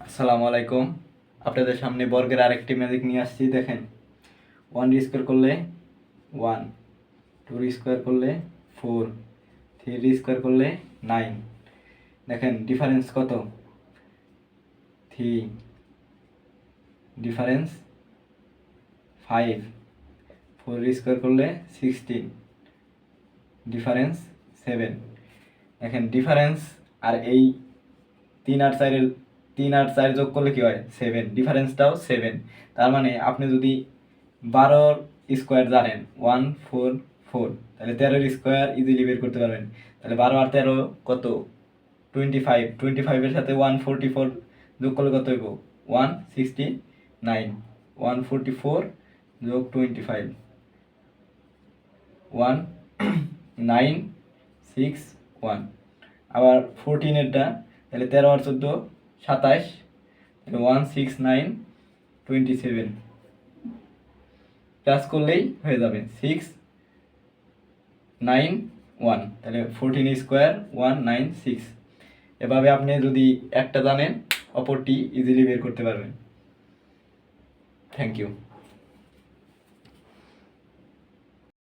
আসসালামু আলাইকুম। আপনাদের সামনে বর্গের আরেকটি ম্যাজিক নিয়ে আসছি। দেখেন, 1 স্কোয়ার করলে 1, 2 স্কোয়ার করলে 4, 3 স্কোয়ার করলে 9। দেখেন ডিফারেন্স কত? 3, ডিফারেন্স 5, 4 স্কোয়ার করলে 16, ডিফারেন্স 7। দেখেন ডিফারেন্স আর এই 3 আর 4 যোগ করলে কি হয়? 7। ডিফারেন্সটাও 7। তার মানে আপনি যদি 12 স্কোয়ার জানেন 1 4 4, তাহলে 13 স্কোয়ার ইজিলি বের করতে পারবেন। তাহলে 12 আর 13 কত? 25। 25-এর সাথে 144 যোগ করলে কত হইব? 169। 144 যোগ 25, 1961। আবার 14-এরটা, তাহলে 13 আর 14 27, তাহলে 16927 প্লাস করলেই হয়ে যাবে 691। তাহলে 14 স্কোয়ার 196। এভাবে আপনি যদি একটা জানেন, অপরটি ইজিলি বের করতে পারবেন। Thank you.